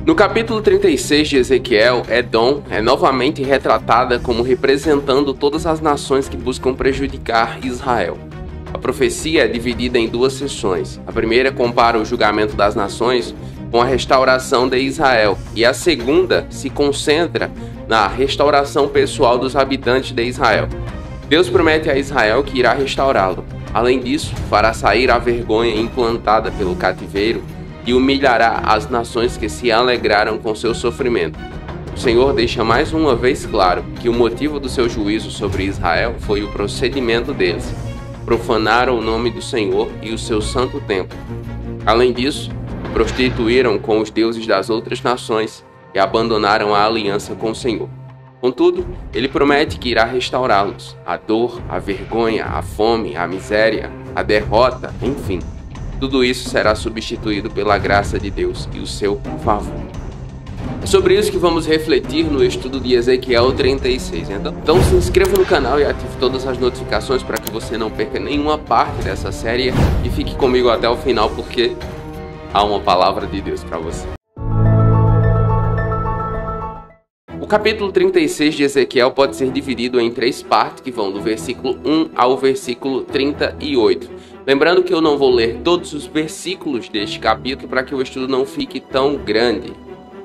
No capítulo 36 de Ezequiel, Edom é novamente retratada como representando todas as nações que buscam prejudicar Israel. A profecia é dividida em duas seções. A primeira compara o julgamento das nações com a restauração de Israel, e a segunda se concentra na restauração pessoal dos habitantes de Israel. Deus promete a Israel que irá restaurá-lo. Além disso, fará sair a vergonha implantada pelo cativeiro e humilhará as nações que se alegraram com seu sofrimento. O Senhor deixa mais uma vez claro que o motivo do seu juízo sobre Israel foi o procedimento deles. Profanaram o nome do Senhor e o seu santo templo. Além disso, prostituíram com os deuses das outras nações e abandonaram a aliança com o Senhor. Contudo, ele promete que irá restaurá-los. A dor, a vergonha, a fome, a miséria, a derrota, enfim. Tudo isso será substituído pela graça de Deus e o seu favor. É sobre isso que vamos refletir no estudo de Ezequiel 36. Então se inscreva no canal e ative todas as notificações para que você não perca nenhuma parte dessa série. E fique comigo até o final, porque há uma palavra de Deus para você. O capítulo 36 de Ezequiel pode ser dividido em três partes que vão do versículo 1 ao versículo 38. Lembrando que eu não vou ler todos os versículos deste capítulo para que o estudo não fique tão grande.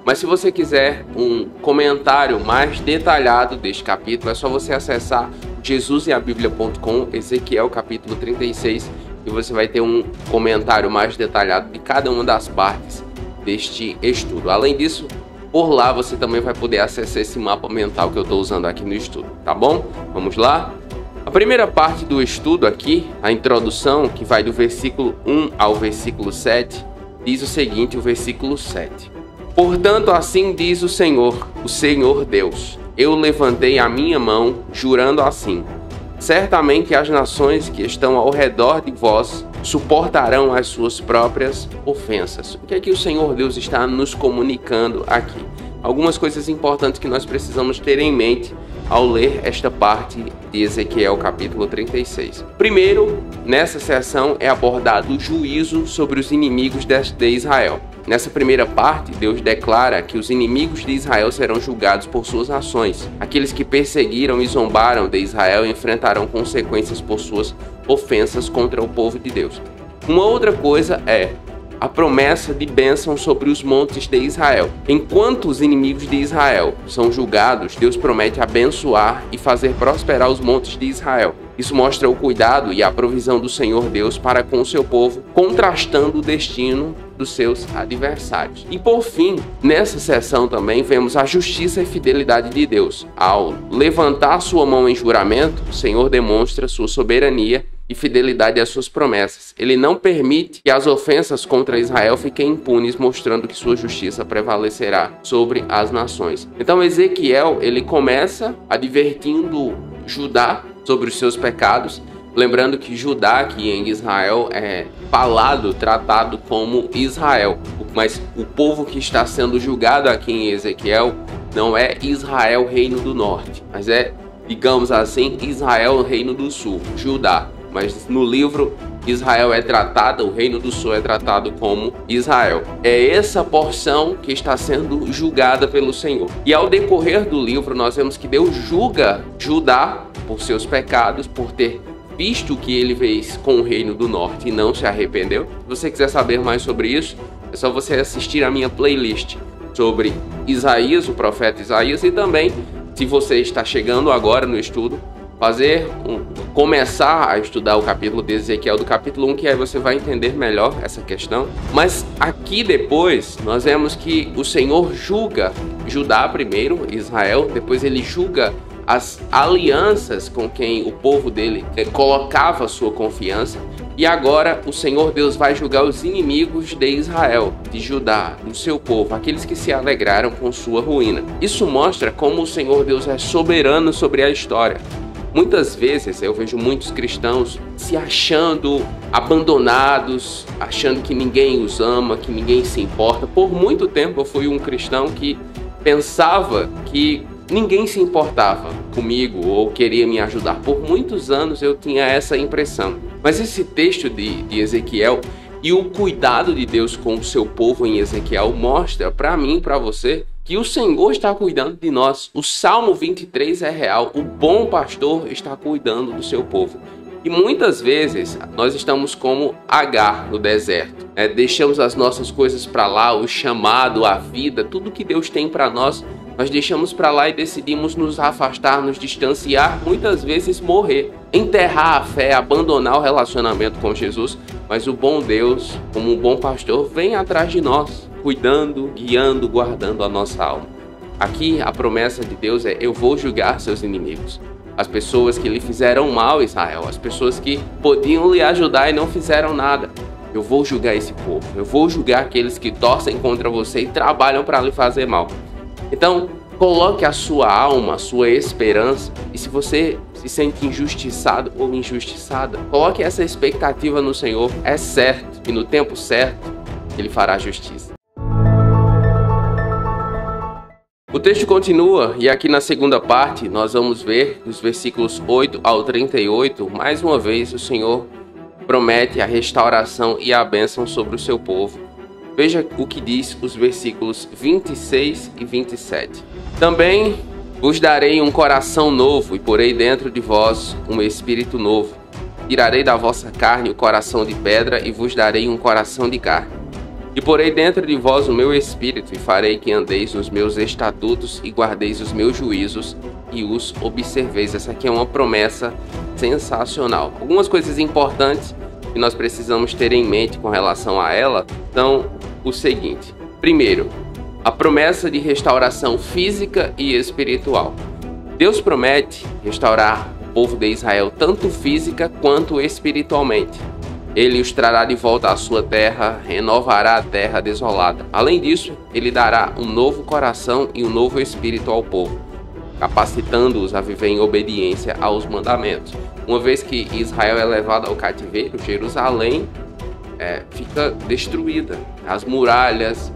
Mas se você quiser um comentário mais detalhado deste capítulo, é só você acessar jesuseabiblia.com, Ezequiel capítulo 36, e você vai ter um comentário mais detalhado de cada uma das partes deste estudo. Além disso, por lá você também vai poder acessar esse mapa mental que eu estou usando aqui no estudo, tá bom? Vamos lá? A primeira parte do estudo aqui, a introdução, que vai do versículo 1 ao versículo 7, diz o seguinte, o versículo 7. Portanto, assim diz o Senhor Deus, eu levantei a minha mão, jurando assim, certamente as nações que estão ao redor de vós suportarão as suas próprias ofensas. O que é que o Senhor Deus está nos comunicando aqui? Algumas coisas importantes que nós precisamos ter em mente ao ler esta parte de Ezequiel capítulo 36. Primeiro, nessa seção é abordado o juízo sobre os inimigos de Israel. Nessa primeira parte, Deus declara que os inimigos de Israel serão julgados por suas ações. Aqueles que perseguiram e zombaram de Israel enfrentarão consequências por suas ofensas contra o povo de Deus. Uma outra coisa é a promessa de bênção sobre os montes de Israel. Enquanto os inimigos de Israel são julgados, Deus promete abençoar e fazer prosperar os montes de Israel. Isso mostra o cuidado e a provisão do Senhor Deus para com o seu povo, contrastando o destino dos seus adversários. E por fim, nessa seção também vemos a justiça e fidelidade de Deus. Ao levantar sua mão em juramento, o Senhor demonstra sua soberania e fidelidade às suas promessas. Ele não permite que as ofensas contra Israel fiquem impunes, mostrando que sua justiça prevalecerá sobre as nações. Então Ezequiel, ele começa advertindo Judá sobre os seus pecados, lembrando que Judá aqui em Israel é falado, tratado como Israel, mas o povo que está sendo julgado aqui em Ezequiel não é Israel, reino do norte, mas é, digamos assim, Israel, reino do sul, Judá. Mas no livro Israel é tratado, o reino do sul é tratado como Israel. É essa porção que está sendo julgada pelo Senhor. E ao decorrer do livro nós vemos que Deus julga Judá por seus pecados, por ter visto que ele fez com o reino do norte e não se arrependeu. Se você quiser saber mais sobre isso, é só você assistir a minha playlist sobre Isaías, o profeta Isaías, e também, se você está chegando agora no estudo, começar a estudar o capítulo de Ezequiel do capítulo 1, que aí você vai entender melhor essa questão. Mas aqui depois nós vemos que o Senhor julga Judá primeiro, Israel, depois ele julga as alianças com quem o povo dele colocava sua confiança, e agora o Senhor Deus vai julgar os inimigos de Israel, de Judá, do seu povo, aqueles que se alegraram com sua ruína. Isso mostra como o Senhor Deus é soberano sobre a história. Muitas vezes eu vejo muitos cristãos se achando abandonados, achando que ninguém os ama, que ninguém se importa. Por muito tempo eu fui um cristão que pensava que ninguém se importava comigo ou queria me ajudar. Por muitos anos eu tinha essa impressão. Mas esse texto de Ezequiel E o cuidado de Deus com o seu povo em Ezequiel mostra para mim e para você que o Senhor está cuidando de nós. O Salmo 23 é real. O bom pastor está cuidando do seu povo. E muitas vezes nós estamos como Agar no deserto. Deixamos as nossas coisas para lá, o chamado, a vida, tudo que Deus tem para nós deixamos para lá e decidimos nos afastar, nos distanciar, muitas vezes morrer, enterrar a fé, abandonar o relacionamento com Jesus. Mas o bom Deus, como um bom pastor, vem atrás de nós, cuidando, guiando, guardando a nossa alma. Aqui a promessa de Deus é: eu vou julgar seus inimigos. As pessoas que lhe fizeram mal, Israel, as pessoas que podiam lhe ajudar e não fizeram nada. Eu vou julgar esse povo, eu vou julgar aqueles que torcem contra você e trabalham para lhe fazer mal. Então, coloque a sua alma, a sua esperança, e se você se sente injustiçado ou injustiçada, coloque essa expectativa no Senhor. É certo, e no tempo certo, Ele fará justiça. O texto continua, e aqui na segunda parte nós vamos ver, dos versículos 8 ao 38, mais uma vez o Senhor promete a restauração e a bênção sobre o seu povo. Veja o que diz os versículos 26 e 27. Também vos darei um coração novo e porei dentro de vós um espírito novo. Tirarei da vossa carne o coração de pedra e vos darei um coração de carne. E porei dentro de vós o meu espírito e farei que andeis nos meus estatutos e guardeis os meus juízos e os observeis. Essa aqui é uma promessa sensacional. Algumas coisas importantes que nós precisamos ter em mente com relação a ela são o seguinte. Primeiro, a promessa de restauração física e espiritual. Deus promete restaurar o povo de Israel tanto física quanto espiritualmente. Ele os trará de volta à sua terra, renovará a terra desolada. Além disso, ele dará um novo coração e um novo espírito ao povo, capacitando-os a viver em obediência aos mandamentos. Uma vez que Israel é levado ao cativeiro, Jerusalém fica destruída. As muralhas,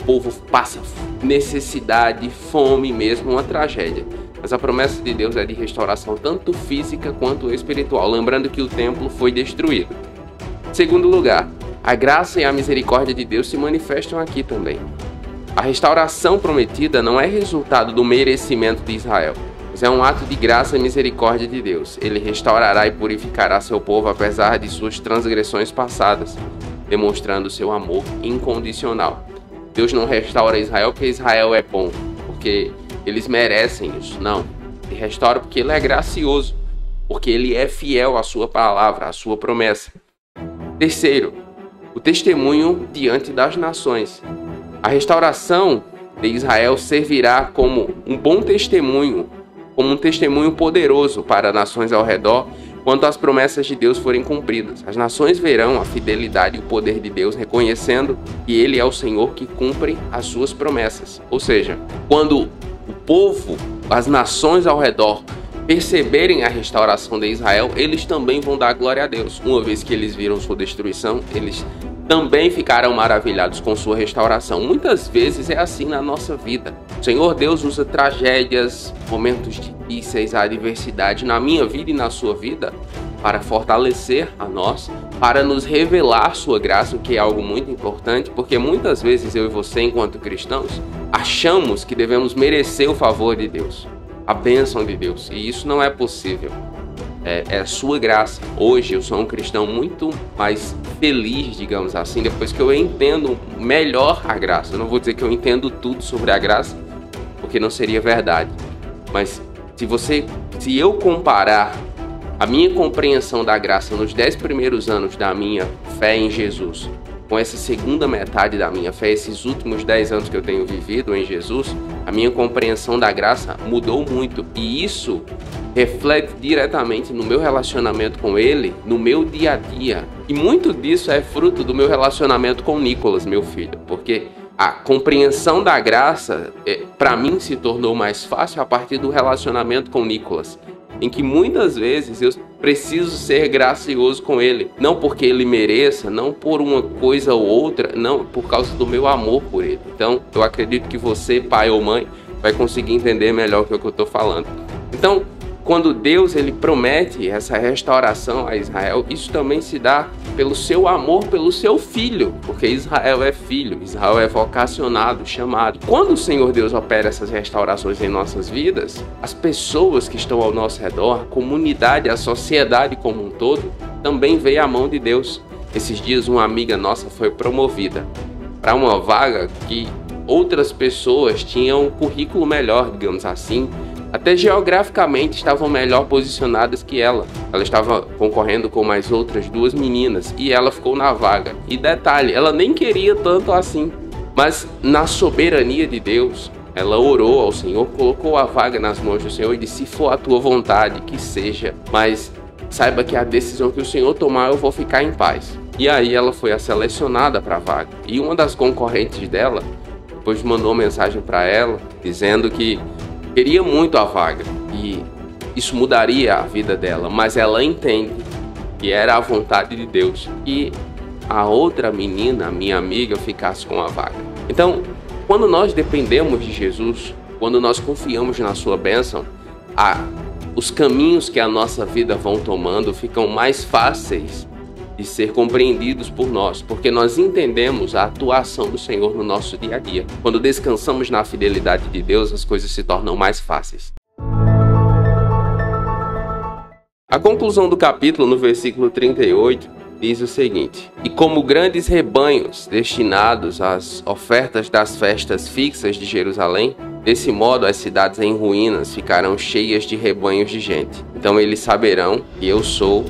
o povo passa necessidade, fome mesmo, uma tragédia. Mas a promessa de Deus é de restauração tanto física quanto espiritual. Lembrando que o templo foi destruído. Segundo lugar, a graça e a misericórdia de Deus se manifestam aqui também. A restauração prometida não é resultado do merecimento de Israel, mas é um ato de graça e misericórdia de Deus. Ele restaurará e purificará seu povo apesar de suas transgressões passadas, demonstrando seu amor incondicional. Deus não restaura Israel porque Israel é bom, porque eles merecem isso. Não. Ele restaura porque ele é gracioso, porque ele é fiel à sua palavra, à sua promessa. Terceiro, o testemunho diante das nações. A restauração de Israel servirá como um bom testemunho, como um testemunho poderoso para nações ao redor, quando as promessas de Deus forem cumpridas. As nações verão a fidelidade e o poder de Deus, reconhecendo que Ele é o Senhor que cumpre as suas promessas. Ou seja, quando o povo, as nações ao redor, perceberem a restauração de Israel, eles também vão dar glória a Deus. Uma vez que eles viram sua destruição, eles também ficarão maravilhados com sua restauração. Muitas vezes é assim na nossa vida. O Senhor Deus usa tragédias, momentos difíceis, a adversidade na minha vida e na sua vida para fortalecer a nós, para nos revelar sua graça, o que é algo muito importante, porque muitas vezes eu e você, enquanto cristãos, achamos que devemos merecer o favor de Deus, a bênção de Deus, e isso não é possível. É sua graça. Hoje eu sou um cristão muito mais feliz, digamos assim, depois que eu entendo melhor a graça. Eu não vou dizer que eu entendo tudo sobre a graça, porque não seria verdade. Mas se eu comparar a minha compreensão da graça nos 10 primeiros anos da minha fé em Jesus, com essa segunda metade da minha fé, esses últimos 10 anos que eu tenho vivido em Jesus, a minha compreensão da graça mudou muito. E isso reflete diretamente no meu relacionamento com Ele, no meu dia a dia. E muito disso é fruto do meu relacionamento com Nicolas, meu filho. Porque a compreensão da graça, para mim, se tornou mais fácil a partir do relacionamento com Nicolas, em que muitas vezes eu preciso ser gracioso com ele, não porque ele mereça, não por uma coisa ou outra, não, por causa do meu amor por ele. Então, eu acredito que você, pai ou mãe, vai conseguir entender melhor o que eu estou falando. Então, quando Deus ele promete essa restauração a Israel, isso também se dá pelo seu amor pelo seu filho, porque Israel é filho, Israel é vocacionado, chamado. Quando o Senhor Deus opera essas restaurações em nossas vidas, as pessoas que estão ao nosso redor, a comunidade, a sociedade como um todo, também vê a mão de Deus. Esses dias uma amiga nossa foi promovida para uma vaga que outras pessoas tinham um currículo melhor, digamos assim, até geograficamente estavam melhor posicionadas que ela. Ela estava concorrendo com mais outras duas meninas e ela ficou na vaga. E detalhe, ela nem queria tanto assim, mas na soberania de Deus, ela orou ao Senhor, colocou a vaga nas mãos do Senhor e disse: se for a tua vontade, que seja, mas saiba que a decisão que o Senhor tomar, eu vou ficar em paz. E aí ela foi a selecionada para a vaga. E uma das concorrentes dela depois mandou mensagem para ela dizendo que queria muito a vaga e isso mudaria a vida dela, mas ela entende que era a vontade de Deus que a outra menina, a minha amiga, ficasse com a vaga. Então, quando nós dependemos de Jesus, quando nós confiamos na sua bênção, os caminhos que a nossa vida vão tomando ficam mais fáceis de ser compreendidos por nós, porque nós entendemos a atuação do Senhor no nosso dia a dia. Quando descansamos na fidelidade de Deus, as coisas se tornam mais fáceis. A conclusão do capítulo, no versículo 38, diz o seguinte: e como grandes rebanhos destinados às ofertas das festas fixas de Jerusalém, desse modo as cidades em ruínas ficarão cheias de rebanhos de gente. Então eles saberão que eu sou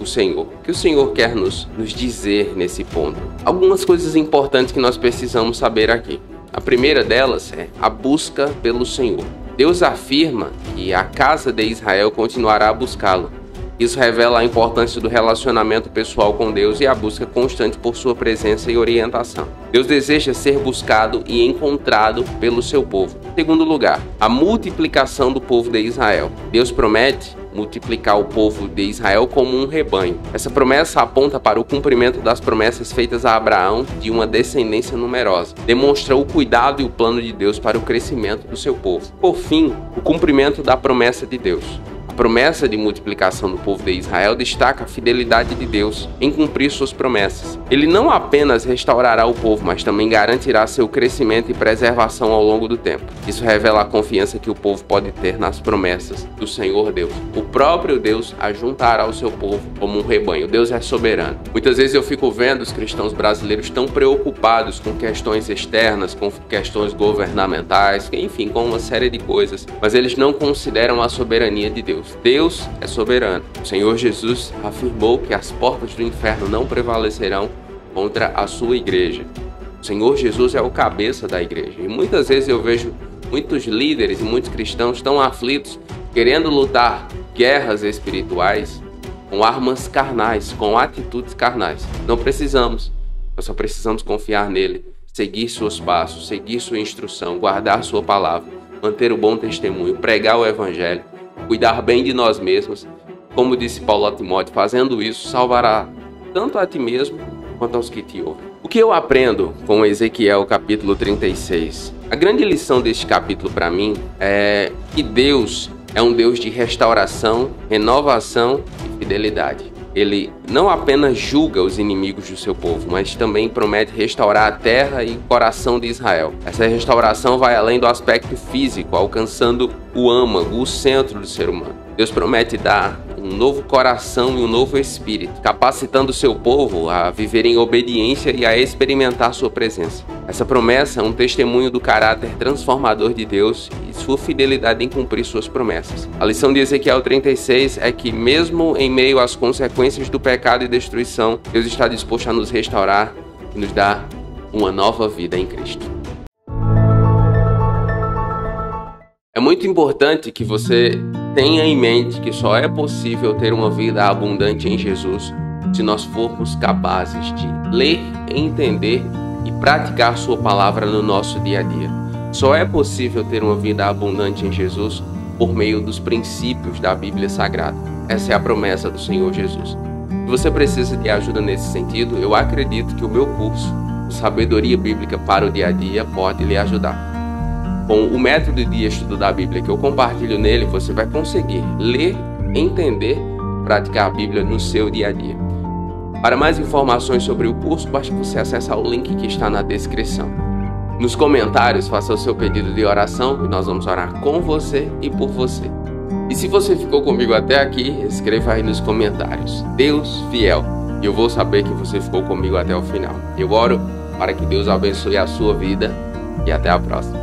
o Senhor. O que o Senhor quer nos dizer nesse ponto? Algumas coisas importantes que nós precisamos saber aqui. A primeira delas é a busca pelo Senhor. Deus afirma que a casa de Israel continuará a buscá-lo. Isso revela a importância do relacionamento pessoal com Deus e a busca constante por sua presença e orientação. Deus deseja ser buscado e encontrado pelo seu povo. Em segundo lugar, a multiplicação do povo de Israel. Deus promete multiplicar o povo de Israel como um rebanho. Essa promessa aponta para o cumprimento das promessas feitas a Abraão de uma descendência numerosa. Demonstra o cuidado e o plano de Deus para o crescimento do seu povo. Por fim, o cumprimento da promessa de Deus. A promessa de multiplicação do povo de Israel destaca a fidelidade de Deus em cumprir suas promessas. Ele não apenas restaurará o povo, mas também garantirá seu crescimento e preservação ao longo do tempo. Isso revela a confiança que o povo pode ter nas promessas do Senhor Deus. O próprio Deus ajuntará o seu povo como um rebanho. Deus é soberano. Muitas vezes eu fico vendo os cristãos brasileiros tão preocupados com questões externas, com questões governamentais, enfim, com uma série de coisas, mas eles não consideram a soberania de Deus. Deus é soberano. O Senhor Jesus afirmou que as portas do inferno não prevalecerão contra a sua igreja. O Senhor Jesus é o cabeça da igreja. E muitas vezes eu vejo muitos líderes e muitos cristãos tão aflitos, querendo lutar guerras espirituais com armas carnais, com atitudes carnais. Não precisamos. Nós só precisamos confiar nele, seguir seus passos, seguir sua instrução, guardar sua palavra, manter o bom testemunho, pregar o evangelho, cuidar bem de nós mesmos. Como disse Paulo a Timóteo, fazendo isso salvará tanto a ti mesmo quanto aos que te ouvem. O que eu aprendo com Ezequiel capítulo 36? A grande lição deste capítulo para mim é que Deus é um Deus de restauração, renovação e fidelidade. Ele não apenas julga os inimigos do seu povo, mas também promete restaurar a terra e o coração de Israel. Essa restauração vai além do aspecto físico, alcançando o âmago, o centro do ser humano. Deus promete dar um novo coração e um novo espírito, capacitando o seu povo a viver em obediência e a experimentar sua presença. Essa promessa é um testemunho do caráter transformador de Deus e sua fidelidade em cumprir suas promessas. A lição de Ezequiel 36 é que, mesmo em meio às consequências do pecado e destruição, Deus está disposto a nos restaurar e nos dar uma nova vida em Cristo. É muito importante que você tenha em mente que só é possível ter uma vida abundante em Jesus se nós formos capazes de ler, entender e praticar sua palavra no nosso dia a dia. Só é possível ter uma vida abundante em Jesus por meio dos princípios da Bíblia Sagrada. Essa é a promessa do Senhor Jesus. Se você precisa de ajuda nesse sentido, eu acredito que o meu curso, Sabedoria Bíblica para o Dia a Dia, pode lhe ajudar. Com o método de estudo da Bíblia que eu compartilho nele, você vai conseguir ler, entender, praticar a Bíblia no seu dia a dia. Para mais informações sobre o curso, basta você acessar o link que está na descrição. Nos comentários, faça o seu pedido de oração e nós vamos orar com você e por você. E se você ficou comigo até aqui, escreva aí nos comentários: Deus fiel. E eu vou saber que você ficou comigo até o final. Eu oro para que Deus abençoe a sua vida e até a próxima.